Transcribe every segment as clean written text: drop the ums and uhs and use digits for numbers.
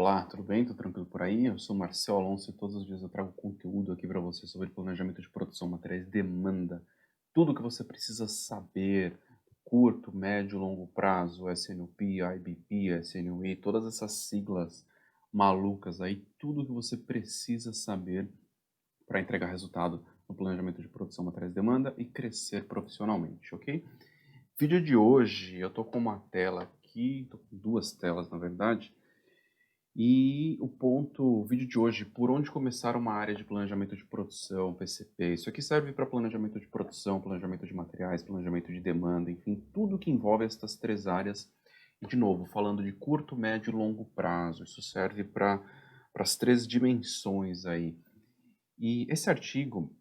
Olá, tudo bem? Tudo tranquilo por aí? Eu sou Marcel Alonso e todos os dias eu trago conteúdo aqui para você sobre planejamento de produção, materiais, demanda, tudo que você precisa saber, curto, médio, longo prazo, SNOP, IBP, SNOE, todas essas siglas malucas aí, tudo que você precisa saber para entregar resultado no planejamento de produção, materiais, demanda e crescer profissionalmente, ok? Vídeo de hoje, eu tô com uma tela aqui, tô com duas telas na verdade, e o vídeo de hoje, por onde começar uma área de planejamento de produção, PCP. Isso aqui serve para planejamento de produção, planejamento de materiais, planejamento de demanda, enfim, tudo que envolve essas três áreas. E, de novo, falando de curto, médio e longo prazo. Isso serve para as três dimensões aí. E esse artigo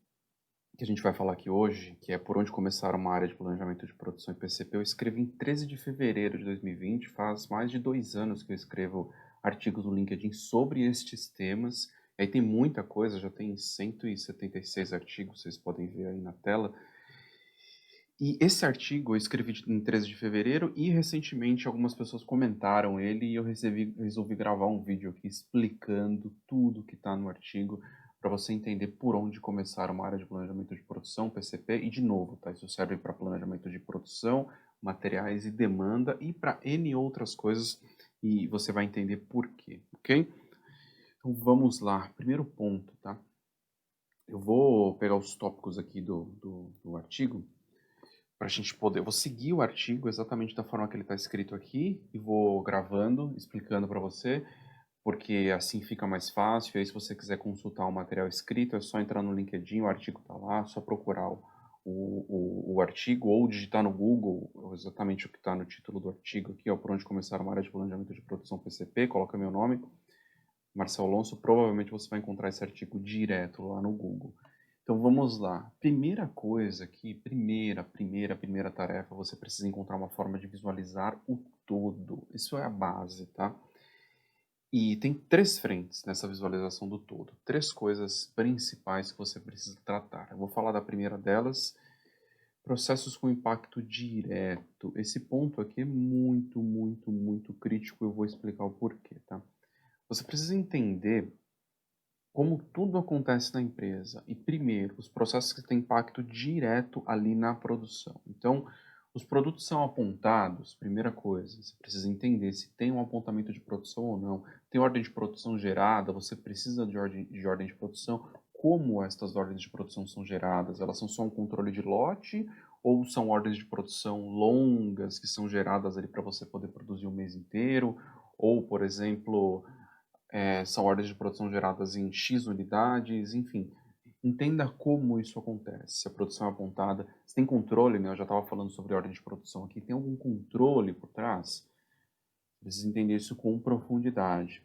que a gente vai falar aqui hoje, que é por onde começar uma área de planejamento de produção e PCP, eu escrevi em 13 de fevereiro de 2020, faz mais de 2 anos que eu escrevo artigos no LinkedIn sobre estes temas. Aí tem muita coisa, já tem 176 artigos, vocês podem ver aí na tela. E esse artigo eu escrevi em 13 de fevereiro e recentemente algumas pessoas comentaram ele e eu resolvi gravar um vídeo aqui explicando tudo que está no artigo para você entender por onde começar uma área de planejamento de produção, PCP, e de novo, tá? Isso serve para planejamento de produção, materiais e demanda e para N outras coisas e você vai entender por quê, ok? Então vamos lá, primeiro ponto, tá? Eu vou pegar os tópicos aqui do artigo para a gente poder. Eu vou seguir o artigo exatamente da forma que ele está escrito aqui e vou gravando, explicando para você, porque assim fica mais fácil. E aí, se você quiser consultar o material escrito, é só entrar no LinkedIn, o artigo está lá, é só procurar o artigo ou digitar no Google exatamente o que está no título do artigo aqui, ó, por onde começar uma área de planejamento de produção PCP, coloca meu nome, Marcelo Alonso, provavelmente você vai encontrar esse artigo direto lá no Google. Então vamos lá. Primeira coisa aqui, primeira tarefa, você precisa encontrar uma forma de visualizar o todo. Isso é a base, tá? E tem três frentes nessa visualização do todo. Três coisas principais que você precisa tratar. Eu vou falar da primeira delas, processos com impacto direto. Esse ponto aqui é muito crítico. Eu vou explicar o porquê, tá? Você precisa entender como tudo acontece na empresa. E primeiro, os processos que têm impacto direto ali na produção. Então, os produtos são apontados, primeira coisa, você precisa entender se tem um apontamento de produção ou não. Tem ordem de produção gerada, você precisa de ordem de produção. Como estas ordens de produção são geradas? Elas são só um controle de lote ou são ordens de produção longas que são geradas ali para você poder produzir o mês inteiro? Ou, por exemplo, são ordens de produção geradas em X unidades, enfim. Entenda como isso acontece. Se a produção é apontada, se tem controle, né? Eu já estava falando sobre ordem de produção aqui, tem algum controle por trás? Precisa entender isso com profundidade.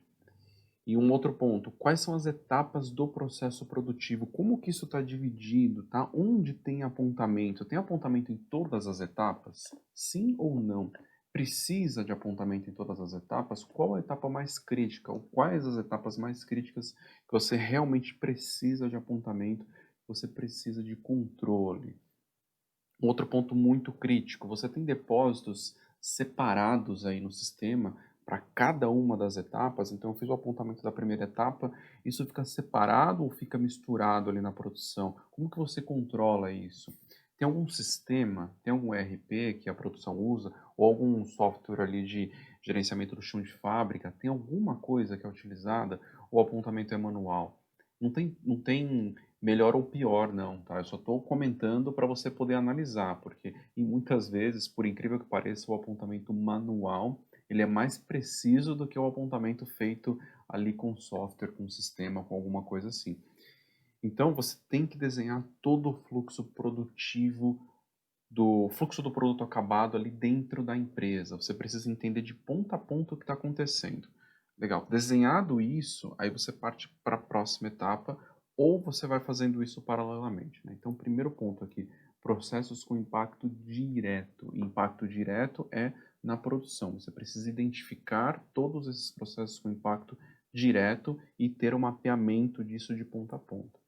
E um outro ponto, quais são as etapas do processo produtivo? Como que isso está dividido, tá? Onde tem apontamento? Tem apontamento em todas as etapas? Sim ou não? Precisa de apontamento em todas as etapas? Qual a etapa mais crítica? Ou quais as etapas mais críticas que você realmente precisa de apontamento? Você precisa de controle. Um outro ponto muito crítico, você tem depósitos separados aí no sistema para cada uma das etapas, então eu fiz o apontamento da primeira etapa, isso fica separado ou fica misturado ali na produção? Como que você controla isso? Tem algum sistema, tem algum ERP que a produção usa, ou algum software ali de gerenciamento do chão de fábrica? Tem alguma coisa que é utilizada, ou o apontamento é manual? Não tem melhor ou pior, não, tá? Eu só estou comentando para você poder analisar, porque e muitas vezes, por incrível que pareça, o apontamento manual ele é mais preciso do que o apontamento feito ali com software, com sistema, com alguma coisa assim. Então, você tem que desenhar todo o fluxo produtivo do fluxo do produto acabado ali dentro da empresa. Você precisa entender de ponta a ponta o que está acontecendo. Legal. Desenhado isso, aí você parte para a próxima etapa ou você vai fazendo isso paralelamente, né? Então, primeiro ponto aqui, processos com impacto direto. Impacto direto é na produção. Você precisa identificar todos esses processos com impacto direto e ter um mapeamento disso de ponta a ponta.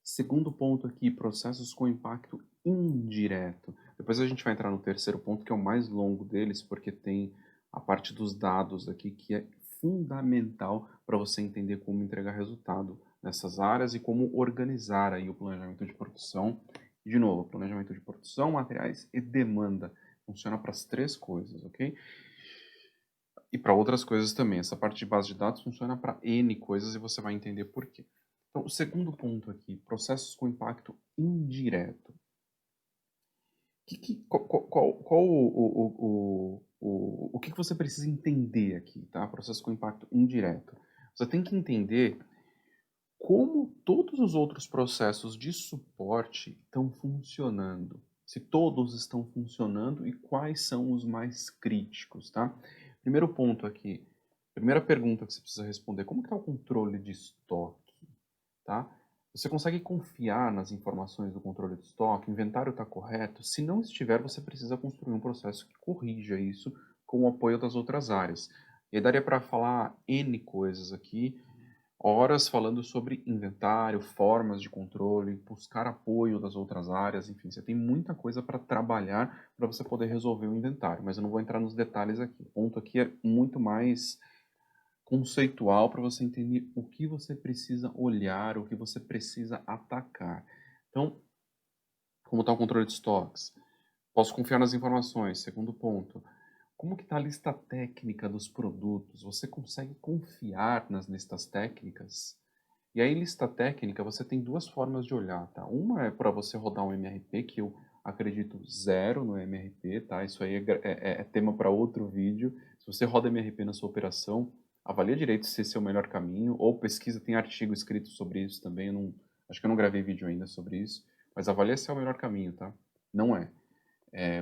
Segundo ponto aqui, processos com impacto indireto. Depois a gente vai entrar no terceiro ponto, que é o mais longo deles, porque tem a parte dos dados aqui, que é fundamental para você entender como entregar resultado nessas áreas e como organizar aí o planejamento de produção. De novo, planejamento de produção, materiais e demanda. Funciona para as três coisas, ok? E para outras coisas também. Essa parte de base de dados funciona para N coisas e você vai entender por quê. Então, o segundo ponto aqui, processos com impacto indireto. Qual o que você precisa entender aqui, tá? Processo com impacto indireto. Você tem que entender como todos os outros processos de suporte estão funcionando. Se todos estão funcionando e quais são os mais críticos, tá? Primeiro ponto aqui, primeira pergunta que você precisa responder, como está o controle de estoque, tá? Você consegue confiar nas informações do controle de estoque? O inventário está correto? Se não estiver, você precisa construir um processo que corrija isso com o apoio das outras áreas. E aí daria para falar N coisas aqui, horas falando sobre inventário, formas de controle, buscar apoio das outras áreas, enfim, você tem muita coisa para trabalhar para você poder resolver o inventário, mas eu não vou entrar nos detalhes aqui. O ponto aqui é muito mais conceitual para você entender o que você precisa olhar, o que você precisa atacar. Então, como está o controle de estoques? Posso confiar nas informações. Segundo ponto, como que está a lista técnica dos produtos? Você consegue confiar nas listas técnicas? E aí, lista técnica, você tem duas formas de olhar, tá? Uma é para você rodar um MRP, que eu acredito zero no MRP, tá? Isso aí é tema para outro vídeo. Se você roda MRP na sua operação, avalia direito se esse é o melhor caminho, ou pesquisa, tem artigo escrito sobre isso também, eu não, acho que eu não gravei vídeo ainda sobre isso, mas avalia se é o melhor caminho, tá? Não é.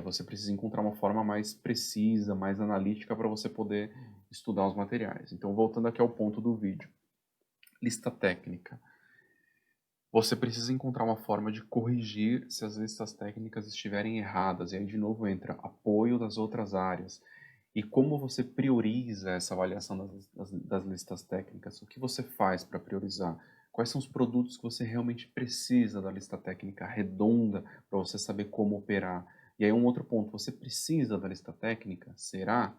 Você precisa encontrar uma forma mais precisa, mais analítica para você poder estudar os materiais. Então, voltando aqui ao ponto do vídeo. Lista técnica. Você precisa encontrar uma forma de corrigir se as listas técnicas estiverem erradas. E aí, de novo, entra apoio das outras áreas. E como você prioriza essa avaliação das listas técnicas? O que você faz para priorizar? Quais são os produtos que você realmente precisa da lista técnica redonda para você saber como operar? E aí, um outro ponto, você precisa da lista técnica? Será?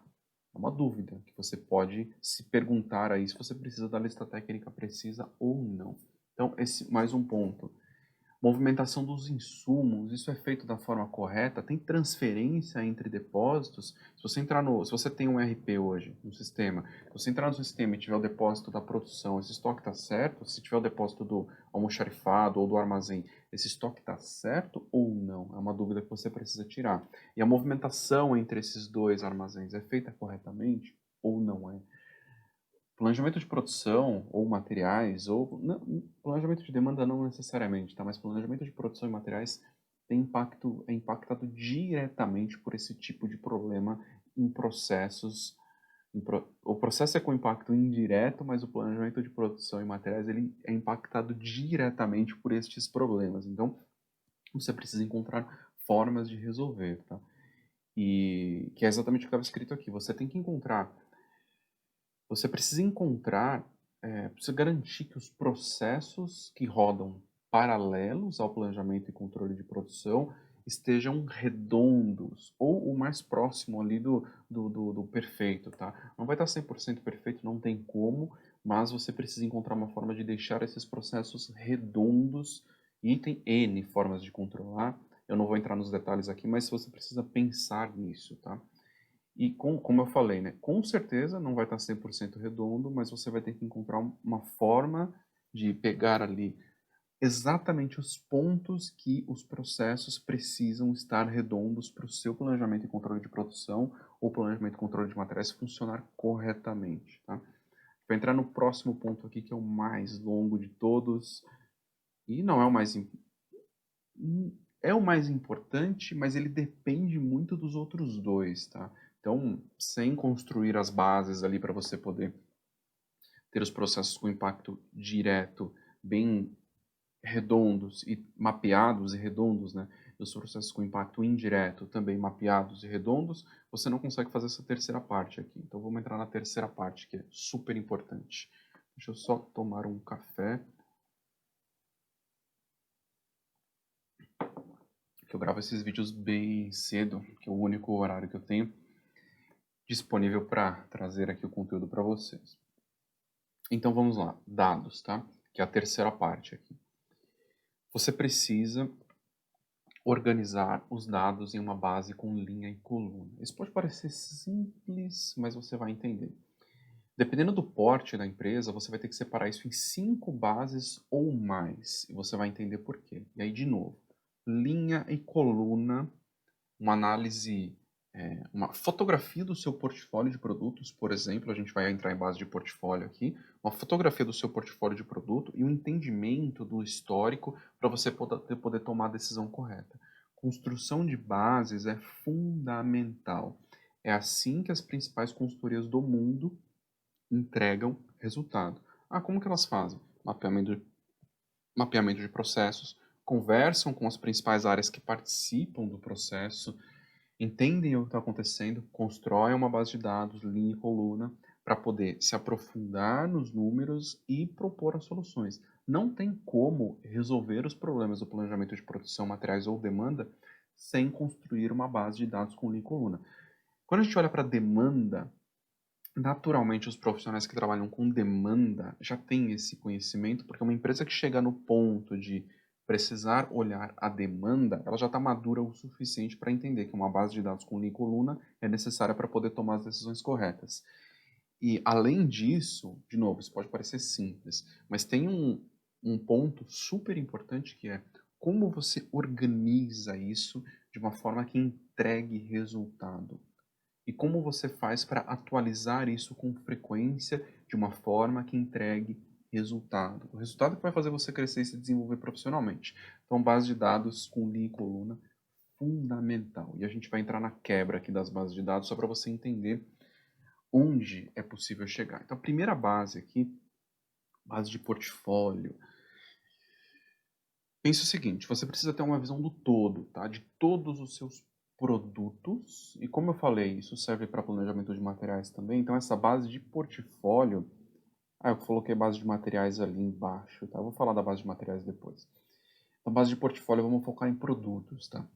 É uma dúvida que você pode se perguntar aí se você precisa da lista técnica precisa ou não. Então, esse mais um ponto. Movimentação dos insumos, isso é feito da forma correta? Tem transferência entre depósitos? Se você tem um RP hoje, um sistema, se você entrar no sistema e tiver o depósito da produção, esse estoque está certo? Se tiver o depósito do almoxarifado ou do armazém, esse estoque está certo ou não? É uma dúvida que você precisa tirar. E a movimentação entre esses dois armazéns é feita corretamente ou não é? Planejamento de produção ou materiais, ou não, planejamento de demanda não necessariamente, tá? Mas planejamento de produção e materiais é impactado diretamente por esse tipo de problema em processos. O processo é com impacto indireto, mas o planejamento de produção e materiais ele é impactado diretamente por estes problemas. Então, você precisa encontrar formas de resolver, tá? E que é exatamente o que estava escrito aqui. Você precisa encontrar, precisa garantir que os processos que rodam paralelos ao planejamento e controle de produção estejam redondos ou o mais próximo ali do perfeito, tá? Não vai estar 100% perfeito, não tem como, mas você precisa encontrar uma forma de deixar esses processos redondos e tem N formas de controlar. Eu não vou entrar nos detalhes aqui, mas você precisa pensar nisso, tá? E como eu falei, né, com certeza não vai estar 100% redondo, mas você vai ter que encontrar uma forma de pegar ali exatamente os pontos que os processos precisam estar redondos para o seu planejamento e controle de produção ou planejamento e controle de materiais funcionar corretamente, tá? Vou entrar no próximo ponto aqui, que é o mais longo de todos, e não é o mais é o mais importante, mas ele depende muito dos outros dois, tá? Então, sem construir as bases ali para você poder ter os processos com impacto direto bem redondos e mapeados e redondos, né? E os processos com impacto indireto também mapeados e redondos, você não consegue fazer essa terceira parte aqui. Então, vamos entrar na terceira parte, que é super importante. Deixa eu só tomar um café, que eu gravo esses vídeos bem cedo, que é o único horário que eu tenho. disponível para trazer aqui o conteúdo para vocês. Então vamos lá, dados, tá? Que é a terceira parte aqui. Você precisa organizar os dados em uma base com linha e coluna. Isso pode parecer simples, mas você vai entender. Dependendo do porte da empresa, você vai ter que separar isso em 5 bases ou mais. E você vai entender por quê. E aí, de novo, linha e coluna, uma análise, uma fotografia do seu portfólio de produtos, por exemplo, a gente vai entrar em base de portfólio aqui, uma fotografia do seu portfólio de produto e um entendimento do histórico para você poder tomar a decisão correta. Construção de bases é fundamental. É assim que as principais consultorias do mundo entregam resultado. Ah, como que elas fazem? Mapeamento de processos, conversam com as principais áreas que participam do processo, entendem o que está acontecendo, constroem uma base de dados, linha e coluna, para poder se aprofundar nos números e propor as soluções. Não tem como resolver os problemas do planejamento de produção, materiais ou demanda sem construir uma base de dados com linha e coluna. Quando a gente olha para a demanda, naturalmente, os profissionais que trabalham com demanda já têm esse conhecimento, porque uma empresa que chega no ponto de precisar olhar a demanda, ela já está madura o suficiente para entender que uma base de dados com linha e coluna é necessária para poder tomar as decisões corretas. E, além disso, de novo, isso pode parecer simples, mas tem um ponto super importante que é como você organiza isso de uma forma que entregue resultado. E como você faz para atualizar isso com frequência, de uma forma que entregue resultado? O resultado que vai fazer você crescer e se desenvolver profissionalmente. Então, base de dados com linha e coluna, fundamental. E a gente vai entrar na quebra aqui das bases de dados só para você entender onde é possível chegar. Então, a primeira base aqui, base de portfólio. Pense o seguinte, você precisa ter uma visão do todo, tá? De todos os seus produtos. E como eu falei, isso serve para planejamento de materiais também. Então, essa base de portfólio... Ah, eu coloquei base de materiais ali embaixo, tá? Eu vou falar da base de materiais depois. Na base de portfólio, vamos focar em produtos, tá?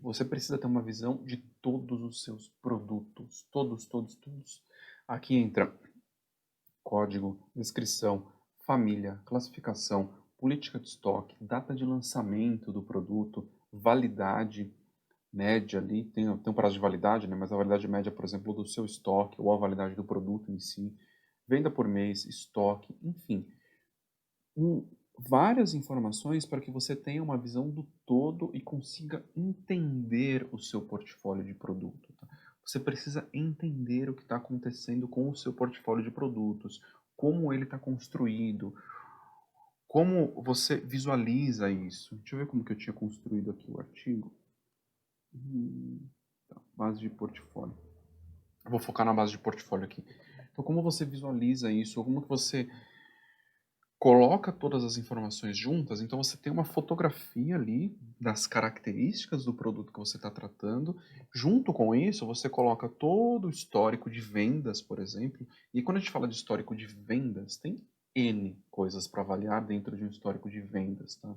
Você precisa ter uma visão de todos os seus produtos. Todos, todos, todos. Aqui entra código, descrição, família, classificação, política de estoque, data de lançamento do produto, validade média ali, tem um prazo de validade, né? Mas a validade média, por exemplo, do seu estoque ou a validade do produto em si, venda por mês, estoque, enfim, várias informações para que você tenha uma visão do todo e consiga entender o seu portfólio de produto. Tá? Você precisa entender o que está acontecendo com o seu portfólio de produtos, como ele está construído, como você visualiza isso. Deixa eu ver como que eu tinha construído aqui o artigo. Tá, base de portfólio. Eu vou focar na base de portfólio aqui. Então, como você visualiza isso? Como que você coloca todas as informações juntas, então você tem uma fotografia ali das características do produto que você está tratando. Junto com isso, você coloca todo o histórico de vendas, por exemplo. E quando a gente fala de histórico de vendas, tem N coisas para avaliar dentro de um histórico de vendas, tá?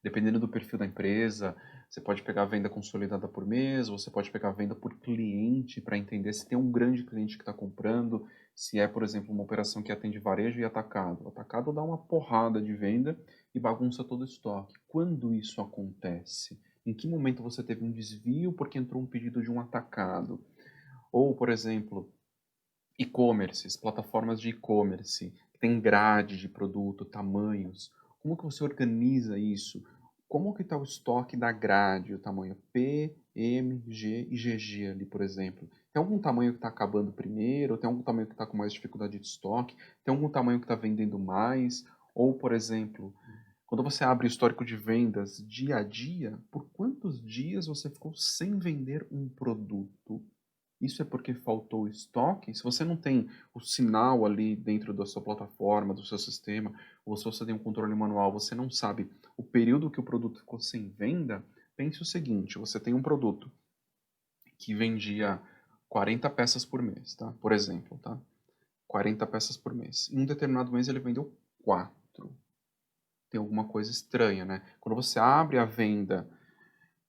Dependendo do perfil da empresa, você pode pegar a venda consolidada por mês, você pode pegar a venda por cliente para entender se tem um grande cliente que está comprando, se é, por exemplo, uma operação que atende varejo e atacado. O atacado dá uma porrada de venda e bagunça todo o estoque. Quando isso acontece? Em que momento você teve um desvio porque entrou um pedido de um atacado? Ou, por exemplo, e-commerces, plataformas de e-commerce, que tem grade de produto, tamanhos. Como que você organiza isso? Como que está o estoque da grade, o tamanho P, M, G e GG ali, por exemplo? Tem algum tamanho que está acabando primeiro? Tem algum tamanho que está com mais dificuldade de estoque? Tem algum tamanho que está vendendo mais? Ou, por exemplo, quando você abre o histórico de vendas dia a dia, por quantos dias você ficou sem vender um produto? Isso é porque faltou estoque? Se você não tem o sinal ali dentro da sua plataforma, do seu sistema, ou se você tem um controle manual, você não sabe o período que o produto ficou sem venda, pense o seguinte, você tem um produto que vendia 40 peças por mês, tá? Por exemplo, tá? 40 peças por mês. Em um determinado mês ele vendeu 4. Tem alguma coisa estranha, né? Quando você abre a venda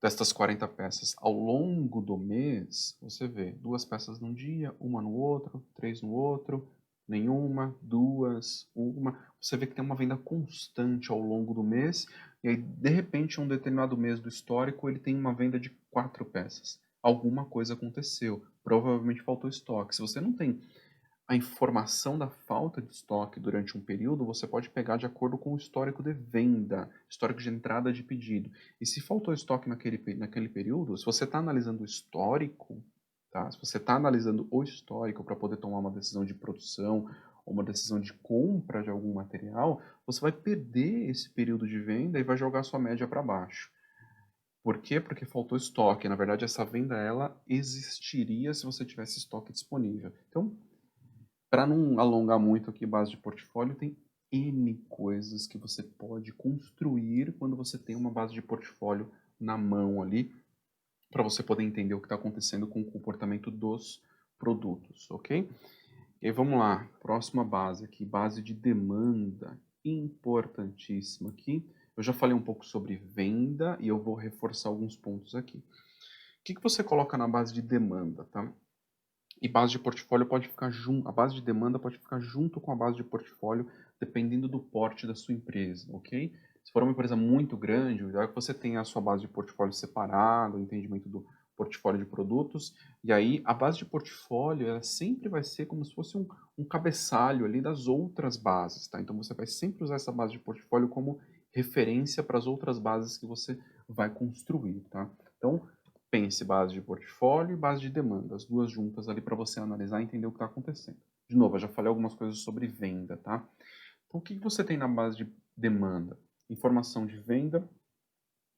Destas 40 peças ao longo do mês, você vê 2 peças num dia, uma no outro, 3 no outro, nenhuma, 2, uma. Você vê que tem uma venda constante ao longo do mês, e aí, de repente, em um determinado mês do histórico, ele tem uma venda de 4 peças. Alguma coisa aconteceu, provavelmente faltou estoque. Se você não tem a informação da falta de estoque durante um período, você pode pegar de acordo com o histórico de venda, histórico de entrada de pedido. E se faltou estoque naquele período, se você está analisando o histórico, tá? Se você está analisando o histórico para poder tomar uma decisão de produção ou uma decisão de compra de algum material, você vai perder esse período de venda e vai jogar sua média para baixo. Por quê? Porque faltou estoque. Na verdade, essa venda ela existiria se você tivesse estoque disponível. Então, para não alongar muito aqui base de portfólio, tem N coisas que você pode construir quando você tem uma base de portfólio na mão ali, para você poder entender o que está acontecendo com o comportamento dos produtos, ok? E aí vamos lá, próxima base aqui, base de demanda, importantíssima aqui. Eu já falei um pouco sobre venda e eu vou reforçar alguns pontos aqui. O que você coloca na base de demanda, tá? E base de portfólio pode ficar junto, a base de demanda pode ficar junto com a base de portfólio, dependendo do porte da sua empresa, ok? Se for uma empresa muito grande, o ideal é que você tenha a sua base de portfólio separada, o entendimento do portfólio de produtos, e aí a base de portfólio ela sempre vai ser como se fosse um cabeçalho ali das outras bases, tá? Então você vai sempre usar essa base de portfólio como referência para as outras bases que você vai construir, tá? Então, pense base de portfólio e base de demanda, as duas juntas ali para você analisar e entender o que está acontecendo. De novo, eu já falei algumas coisas sobre venda, tá? Então, o que você tem na base de demanda? Informação de venda,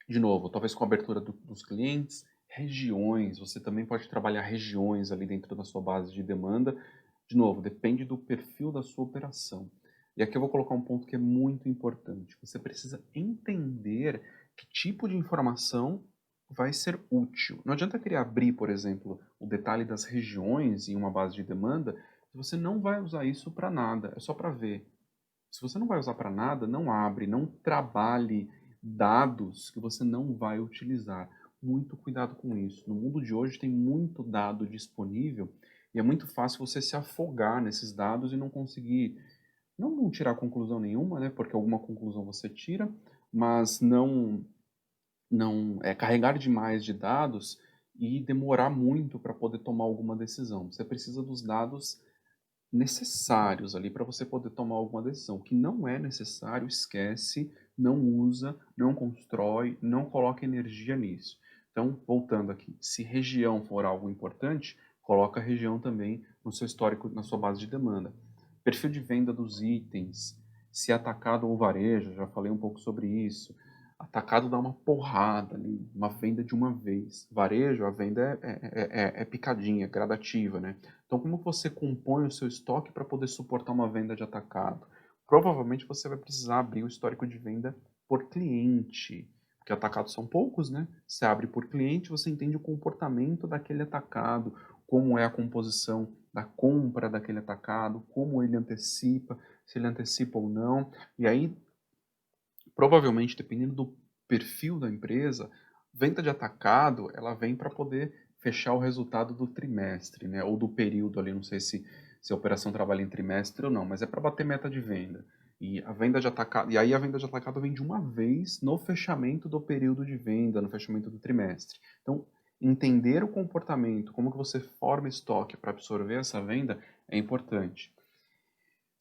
de novo, talvez com a abertura dos clientes, regiões, você também pode trabalhar regiões ali dentro da sua base de demanda. De novo, depende do perfil da sua operação. E aqui eu vou colocar um ponto que é muito importante. Você precisa entender que tipo de informação vai ser útil. Não adianta querer abrir, por exemplo, o detalhe das regiões em uma base de demanda, se você não vai usar isso para nada, é só para ver. Se você não vai usar para nada, não abre, não trabalhe dados que você não vai utilizar. Muito cuidado com isso. No mundo de hoje tem muito dado disponível e é muito fácil você se afogar nesses dados e não conseguir, não tirar conclusão nenhuma, né? Porque alguma conclusão você tira, mas não carregar demais de dados e demorar muito para poder tomar alguma decisão. Você precisa dos dados necessários ali para você poder tomar alguma decisão. O que não é necessário, esquece, não usa, não constrói, não coloca energia nisso. Então, voltando aqui, se região for algo importante, coloca a região também no seu histórico, na sua base de demanda. Perfil de venda dos itens, se é atacado ou varejo, já falei um pouco sobre isso. Atacado dá uma porrada ali, uma venda de uma vez. Varejo, a venda é picadinha, gradativa, né? Então, como você compõe o seu estoque para poder suportar uma venda de atacado? Provavelmente você vai precisar abrir o histórico de venda por cliente, porque atacados são poucos, né? Você abre por cliente, você entende o comportamento daquele atacado, como é a composição da compra daquele atacado, como ele antecipa, se ele antecipa ou não. E aí, provavelmente, dependendo do perfil da empresa, venda de atacado, ela vem para poder fechar o resultado do trimestre, né? Ou do período ali, não sei se a operação trabalha em trimestre ou não, mas é para bater meta de venda. E a venda de atacado, e aí a venda de atacado vem de uma vez no fechamento do período de venda, no fechamento do trimestre. Então, entender o comportamento, como que você forma estoque para absorver essa venda é importante.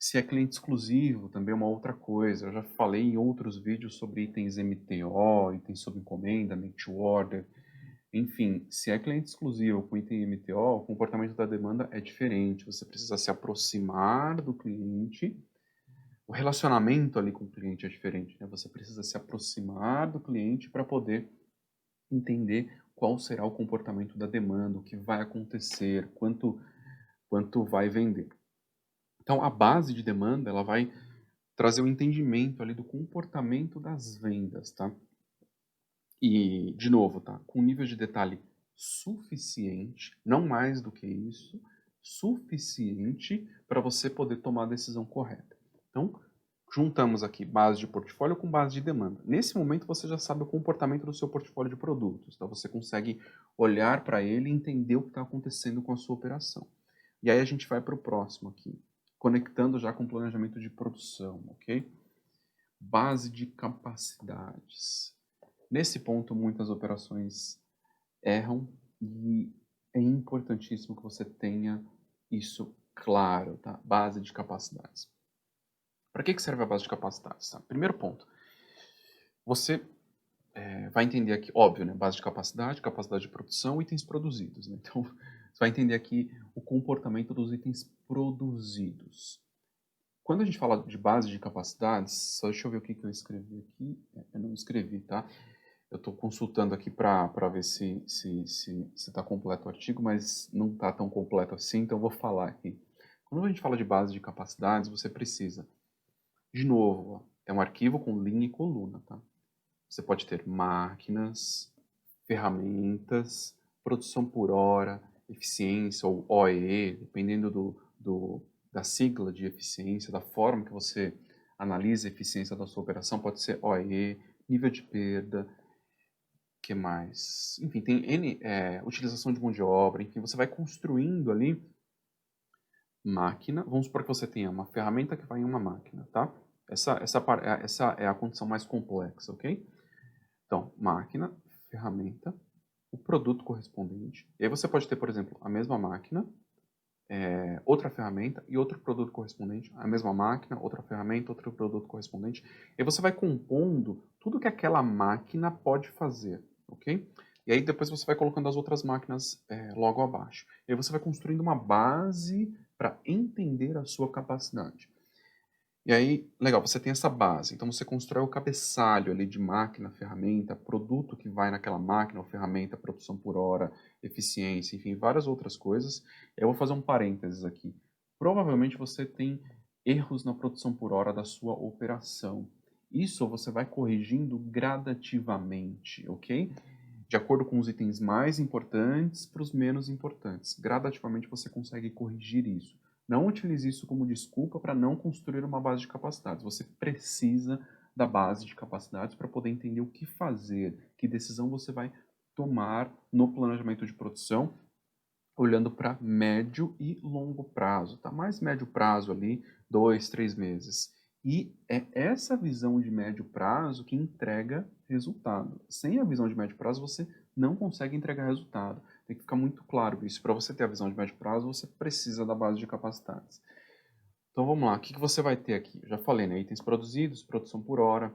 Se é cliente exclusivo, também é uma outra coisa. Eu já falei em outros vídeos sobre itens MTO, itens sob encomenda, make to order. Enfim, se é cliente exclusivo com item MTO, o comportamento da demanda é diferente. Você precisa se aproximar do cliente. O relacionamento ali com o cliente é diferente, né? Você precisa se aproximar do cliente para poder entender qual será o comportamento da demanda, o que vai acontecer, quanto vai vender. Então, a base de demanda, ela vai trazer um entendimento ali do comportamento das vendas, tá? E, de novo, tá? Com nível de detalhe suficiente, não mais do que isso, suficiente para você poder tomar a decisão correta. Então, Juntamos aqui base de portfólio com base de demanda. Nesse momento você já sabe o comportamento do seu portfólio de produtos, tá? Você consegue olhar para ele e entender o que está acontecendo com a sua operação. E aí a gente vai para o próximo aqui, conectando já com o planejamento de produção, ok? Base de capacidades. Nesse ponto, muitas operações erram e é importantíssimo que você tenha isso claro, tá? Base de capacidades. Para que serve a base de capacidades? Tá? Primeiro ponto, você vai entender aqui, óbvio, né? Base de capacidade, capacidade de produção, itens produzidos. Né? Então, você vai entender aqui o comportamento dos itens produzidos. Quando a gente fala de base de capacidades, só deixa eu ver o que eu escrevi aqui. Eu não escrevi, tá? Eu estou consultando aqui para ver se está completo o artigo, mas não está tão completo assim, então eu vou falar aqui. Quando a gente fala de base de capacidades, você precisa, de novo, ó, é um arquivo com linha e coluna, tá? Você pode ter máquinas, ferramentas, produção por hora, eficiência ou OEE, dependendo da sigla de eficiência, da forma que você analisa a eficiência da sua operação, pode ser OEE, nível de perda, que mais? Enfim, tem N, utilização de mão de obra, enfim, você vai construindo ali máquina. Vamos supor que você tenha uma ferramenta que vai em uma máquina, tá? Essa é a condição mais complexa, ok? Então, máquina, ferramenta, o produto correspondente. E aí você pode ter, por exemplo, a mesma máquina, outra ferramenta e outro produto correspondente. A mesma máquina, outra ferramenta, outro produto correspondente. E aí você vai compondo tudo que aquela máquina pode fazer, ok? E aí depois você vai colocando as outras máquinas logo abaixo. E aí você vai construindo uma base para entender a sua capacidade. E aí, legal, você tem essa base. Então você constrói o cabeçalho ali de máquina, ferramenta, produto que vai naquela máquina ou ferramenta, produção por hora, eficiência, enfim, várias outras coisas. Eu vou fazer um parênteses aqui. Provavelmente você tem erros na produção por hora da sua operação. Isso você vai corrigindo gradativamente, ok? De acordo com os itens mais importantes para os menos importantes. Gradativamente você consegue corrigir isso. Não utilize isso como desculpa para não construir uma base de capacidades. Você precisa da base de capacidades para poder entender o que fazer, que decisão você vai tomar no planejamento de produção, olhando para médio e longo prazo, tá? Mais médio prazo ali, 2, 3 meses. E é essa visão de médio prazo que entrega resultado. Sem a visão de médio prazo, você não consegue entregar resultado. Tem que ficar muito claro isso. Para você ter a visão de médio prazo, você precisa da base de capacidades. Então vamos lá, o que você vai ter aqui? Eu já falei, né? Itens produzidos, produção por hora,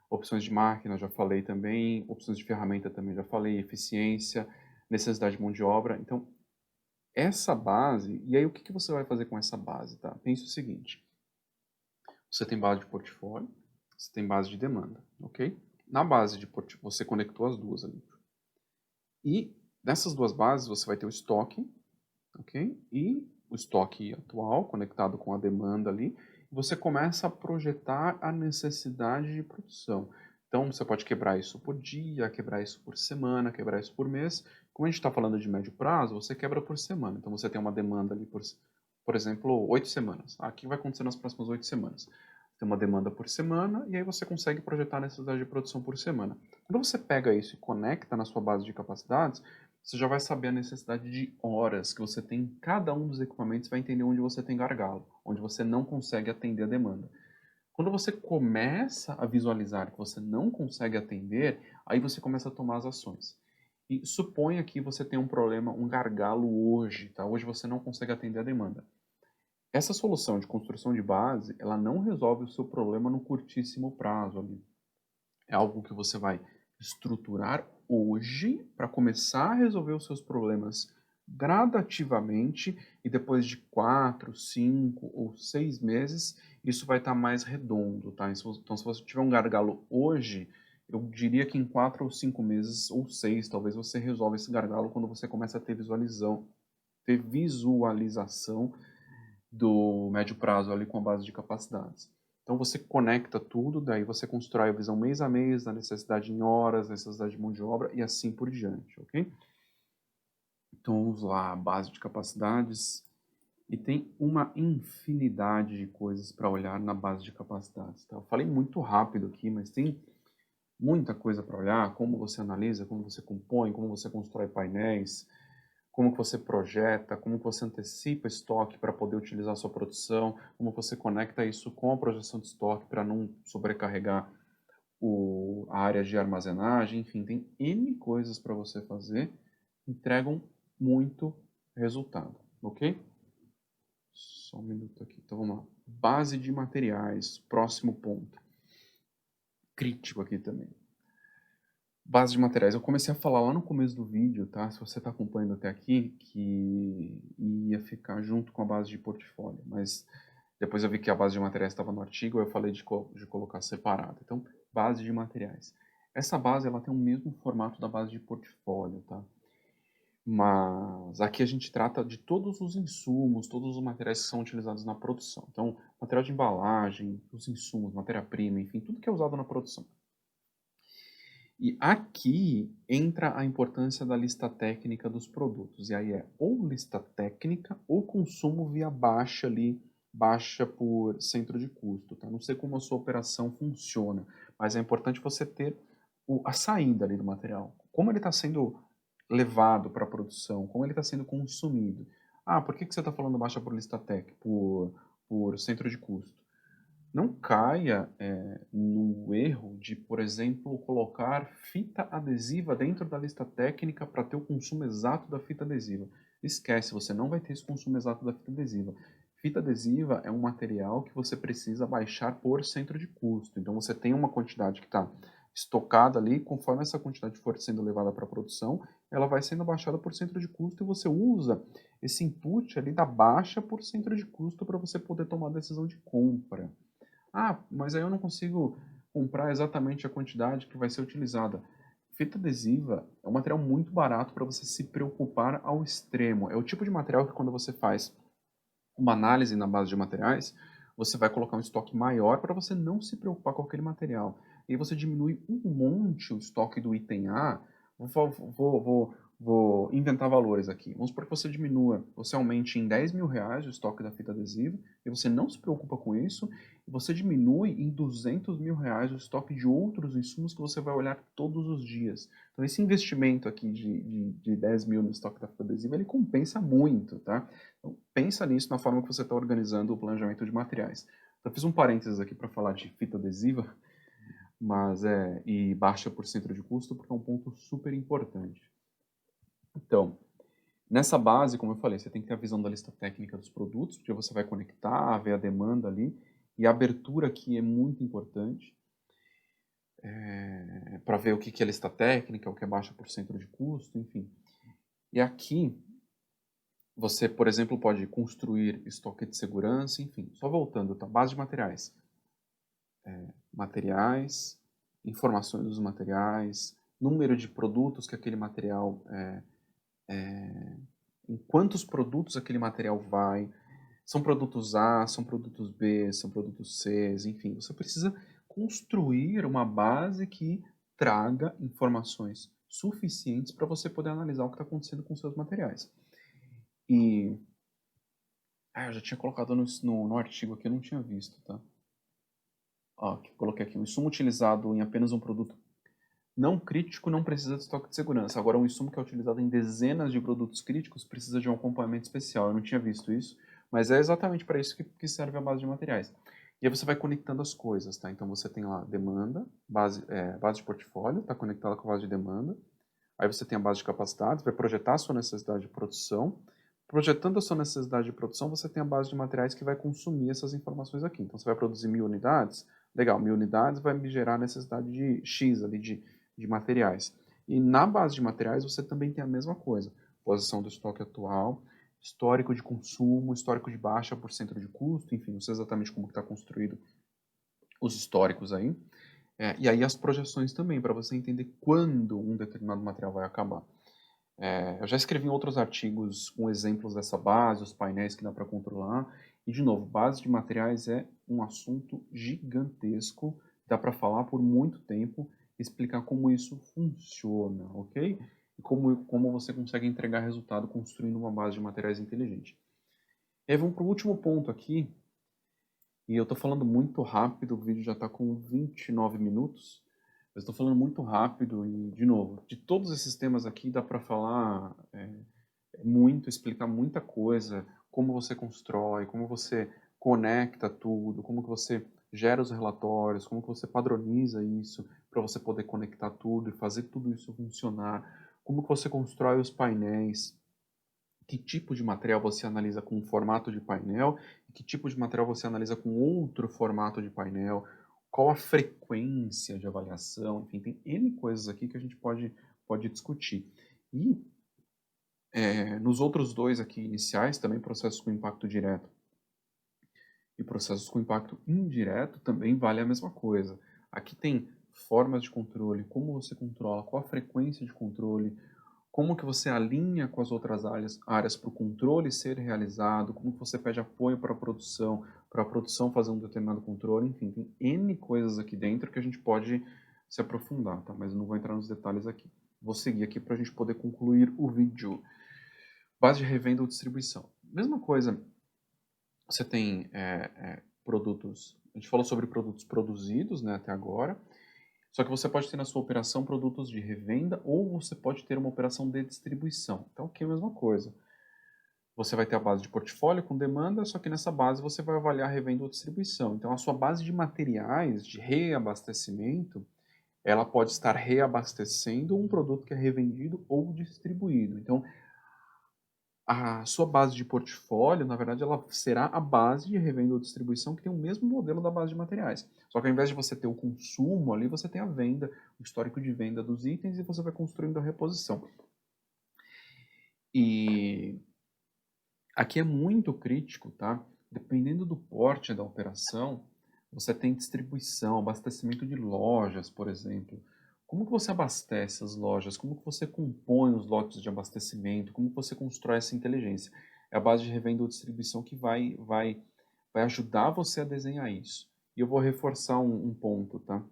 opções de máquina, já falei também, opções de ferramenta também já falei, eficiência, necessidade de mão de obra. Então, essa base, e aí o que você vai fazer com essa base, tá? Pense o seguinte, você tem base de portfólio, você tem base de demanda, ok? Na base de portfólio, você conectou as duas ali. E nessas duas bases você vai ter o estoque, ok? E o estoque atual conectado com a demanda ali, e você começa a projetar a necessidade de produção. Então você pode quebrar isso por dia, quebrar isso por semana, quebrar isso por mês. Como a gente está falando de médio prazo, você quebra por semana. Então você tem uma demanda ali por exemplo, 8 semanas. Aqui vai acontecer nas próximas 8 semanas. Tem uma demanda por semana e aí você consegue projetar a necessidade de produção por semana. Quando você pega isso e conecta na sua base de capacidades, você já vai saber a necessidade de horas que você tem em cada um dos equipamentos, vai entender onde você tem gargalo, onde você não consegue atender a demanda. Quando você começa a visualizar que você não consegue atender, aí você começa a tomar as ações. E suponha que você tem um problema, um gargalo hoje, tá? Hoje você não consegue atender a demanda. Essa solução de construção de base, ela não resolve o seu problema no curtíssimo prazo ali. É algo que você vai estruturar hoje para começar a resolver os seus problemas gradativamente e depois de 4, 5 ou 6 meses, isso vai estar mais redondo, tá? Então, se você tiver um gargalo hoje, eu diria que em 4 ou 5 meses, ou 6, talvez você resolva esse gargalo quando você começa a ter visualização do médio prazo ali com a base de capacidades. Então você conecta tudo, daí você constrói a visão mês a mês, da necessidade em horas, necessidade de mão de obra e assim por diante, ok? Então vamos lá, base de capacidades. E tem uma infinidade de coisas para olhar na base de capacidades, tá? Eu falei muito rápido aqui, mas tem muita coisa para olhar, como você analisa, como você compõe, como você constrói painéis, como que você projeta, como que você antecipa estoque para poder utilizar a sua produção, como você conecta isso com a projeção de estoque para não sobrecarregar a área de armazenagem, enfim, tem N coisas para você fazer, entregam muito resultado, ok? Só um minuto aqui, então vamos lá. Base de materiais, próximo ponto. Crítico aqui também. Base de materiais. Eu comecei a falar lá no começo do vídeo, tá? Se você está acompanhando até aqui, que ia ficar junto com a base de portfólio, mas depois eu vi que a base de materiais estava no artigo, eu falei de colocar separado. Então, base de materiais. Essa base, ela tem o mesmo formato da base de portfólio, tá? Mas aqui a gente trata de todos os insumos, todos os materiais que são utilizados na produção. Então, material de embalagem, os insumos, matéria-prima, enfim, tudo que é usado na produção. E aqui entra a importância da lista técnica dos produtos. E aí é ou lista técnica ou consumo via baixa ali, baixa por centro de custo, tá? Não sei como a sua operação funciona, mas é importante você ter a saída ali do material. Como ele está sendo levado para a produção, como ele está sendo consumido. Ah, por que você está falando baixa por lista técnica, por centro de custo? Não caia no erro de, por exemplo, colocar fita adesiva dentro da lista técnica para ter o consumo exato da fita adesiva. Esquece, você não vai ter esse consumo exato da fita adesiva. Fita adesiva é um material que você precisa baixar por centro de custo. Então você tem uma quantidade que está estocada ali, conforme essa quantidade for sendo levada para a produção, ela vai sendo baixada por centro de custo e você usa esse input ali da baixa por centro de custo para você poder tomar a decisão de compra. Ah, mas aí eu não consigo comprar exatamente a quantidade que vai ser utilizada. Fita adesiva é um material muito barato para você se preocupar ao extremo. É o tipo de material que quando você faz uma análise na base de materiais, você vai colocar um estoque maior para você não se preocupar com aquele material. E aí você diminui um monte o estoque do item A. Vou inventar valores aqui. Vamos supor que você diminua, você aumente em R$ 10.000 o estoque da fita adesiva, e você não se preocupa com isso, e você diminui em R$ 200.000 o estoque de outros insumos que você vai olhar todos os dias. Então esse investimento aqui de 10 mil no estoque da fita adesiva, ele compensa muito, tá? Então, pensa nisso na forma que você está organizando o planejamento de materiais. Eu fiz um parênteses aqui para falar de fita adesiva, mas e baixa por centro de custo, porque é um ponto super importante. Então, nessa base, como eu falei, você tem que ter a visão da lista técnica dos produtos, porque você vai conectar, ver a demanda ali, e a abertura aqui é muito importante, para ver o que é lista técnica, o que é baixa por centro de custo, enfim. E aqui, você, por exemplo, pode construir estoque de segurança, enfim. Só voltando, tá? Base de materiais. Materiais, informações dos materiais, número de produtos que aquele material... em quantos produtos aquele material vai. São produtos A, são produtos B, são produtos C, enfim. Você precisa construir uma base que traga informações suficientes para você poder analisar o que está acontecendo com os seus materiais. E eu já tinha colocado no artigo aqui, eu não tinha visto, tá? Ó, coloquei aqui, um insumo utilizado em apenas um produto não crítico não precisa de estoque de segurança. Agora, um insumo que é utilizado em dezenas de produtos críticos precisa de um acompanhamento especial. Eu não tinha visto isso, mas é exatamente para isso que serve a base de materiais. E aí você vai conectando as coisas, tá? Então você tem lá demanda, base de portfólio, está conectada com a base de demanda. Aí você tem a base de capacidades, vai projetar a sua necessidade de produção. Projetando a sua necessidade de produção, você tem a base de materiais que vai consumir essas informações aqui. Então, você vai produzir 1.000 unidades, legal, 1.000 unidades vai me gerar a necessidade de X ali, de materiais. E na base de materiais, você também tem a mesma coisa. Posição do estoque atual, histórico de consumo, histórico de baixa por centro de custo, enfim, não sei exatamente como está construído os históricos aí. E aí as projeções também, para você entender quando um determinado material vai acabar. Eu já escrevi outros artigos com exemplos dessa base, os painéis que dá para controlar. E, de novo, base de materiais é um assunto gigantesco. Dá para falar por muito tempo, explicar como isso funciona, ok? E como você consegue entregar resultado construindo uma base de materiais inteligente. E aí vamos para o último ponto aqui, e eu estou falando muito rápido, o vídeo já está com 29 minutos, eu estou falando muito rápido e, de novo, de todos esses temas aqui dá para falar muito, explicar muita coisa, como você constrói, como você conecta tudo, como que você gera os relatórios, como que você padroniza isso para você poder conectar tudo e fazer tudo isso funcionar, como que você constrói os painéis, que tipo de material você analisa com um formato de painel e que tipo de material você analisa com outro formato de painel, qual a frequência de avaliação, enfim, tem N coisas aqui que a gente pode discutir. E nos outros dois aqui iniciais, também processos com impacto direto e processos com impacto indireto, também vale a mesma coisa. Aqui tem formas de controle, como você controla, qual a frequência de controle, como que você alinha com as outras áreas para o controle ser realizado, como que você pede apoio para a produção fazer um determinado controle, enfim, tem N coisas aqui dentro que a gente pode se aprofundar, tá? Mas eu não vou entrar nos detalhes aqui. Vou seguir aqui para a gente poder concluir o vídeo. Base de revenda ou distribuição. Mesma coisa, você tem produtos, a gente falou sobre produtos produzidos, né, até agora, só que você pode ter na sua operação produtos de revenda ou você pode ter uma operação de distribuição. Então aqui é a mesma coisa. Você vai ter a base de portfólio com demanda, só que nessa base você vai avaliar revenda ou distribuição. Então a sua base de materiais de reabastecimento, ela pode estar reabastecendo um produto que é revendido ou distribuído. Então a sua base de portfólio, na verdade, ela será a base de revenda ou distribuição que tem o mesmo modelo da base de materiais. Só que ao invés de você ter o consumo ali, você tem a venda, o histórico de venda dos itens e você vai construindo a reposição. E aqui é muito crítico, tá? Dependendo do porte da operação, você tem distribuição, abastecimento de lojas, por exemplo. Como que você abastece as lojas? Como que você compõe os lotes de abastecimento? Como que você constrói essa inteligência? É a base de revenda ou distribuição que vai ajudar você a desenhar isso. E eu vou reforçar um ponto, tá?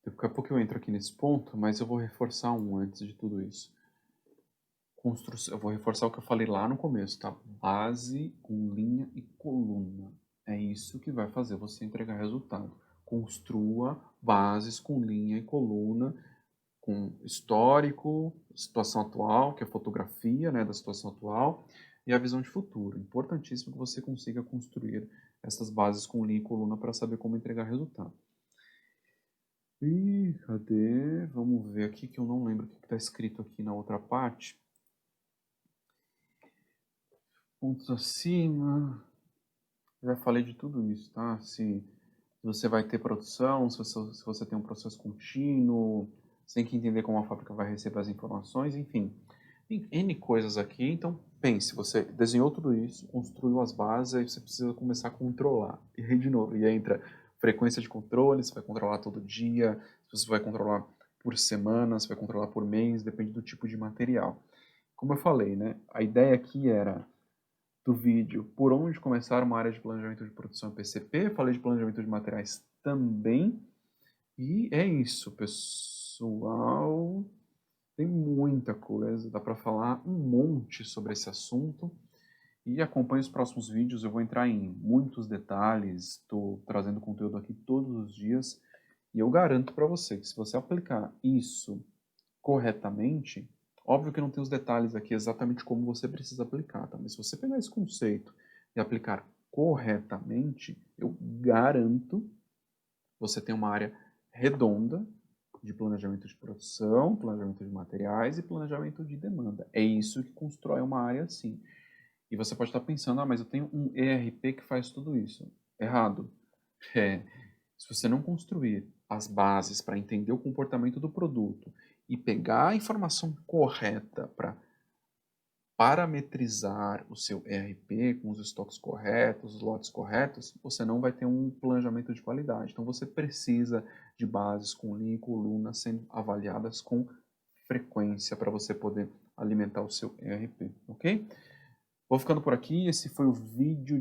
Daqui a pouco eu entro aqui nesse ponto, mas eu vou reforçar um antes de tudo isso. Eu vou reforçar o que eu falei lá no começo, tá? Base com linha e coluna. É isso que vai fazer você entregar resultado. Construa bases com linha e coluna, com histórico, situação atual, que é a fotografia, né, da situação atual, e a visão de futuro. Importantíssimo que você consiga construir essas bases com linha e coluna para saber como entregar resultado. Ih, cadê? Vamos ver aqui que eu não lembro o que está escrito aqui na outra parte. Pontos acima. Já falei de tudo isso, tá? Se você vai ter produção, se você tem um processo contínuo, você tem que entender como a fábrica vai receber as informações, enfim. Tem N coisas aqui, então pense, você desenhou tudo isso, construiu as bases, aí você precisa começar a controlar. E aí, de novo, e aí entra frequência de controle, você vai controlar todo dia, você vai controlar por semana, você vai controlar por mês, depende do tipo de material. Como eu falei, né? A ideia aqui era do vídeo por onde começar uma área de planejamento de produção PCP, falei de planejamento de materiais também, e é isso, pessoal. Tem muita coisa, dá para falar um monte sobre esse assunto. E acompanhe os próximos vídeos, eu vou entrar em muitos detalhes, estou trazendo conteúdo aqui todos os dias, e eu garanto para você que se você aplicar isso corretamente, óbvio que não tem os detalhes aqui exatamente como você precisa aplicar, tá? Mas se você pegar esse conceito e aplicar corretamente, eu garanto você tem uma área redonda de planejamento de produção, planejamento de materiais e planejamento de demanda. É isso que constrói uma área assim. E você pode estar pensando, ah, mas eu tenho um ERP que faz tudo isso. Errado. É, se você não construir as bases para entender o comportamento do produto e pegar a informação correta para parametrizar o seu ERP com os estoques corretos, os lotes corretos, você não vai ter um planejamento de qualidade. Então você precisa de bases com linha e coluna sendo avaliadas com frequência para você poder alimentar o seu ERP, ok? Vou ficando por aqui, esse foi o vídeo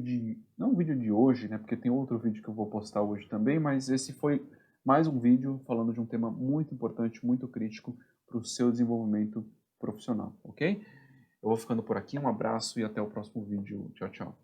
não o vídeo de hoje, né, porque tem outro vídeo que eu vou postar hoje também, mas esse foi mais um vídeo falando de um tema muito importante, muito crítico para o seu desenvolvimento profissional, ok? Eu vou ficando por aqui, um abraço e até o próximo vídeo. Tchau, tchau.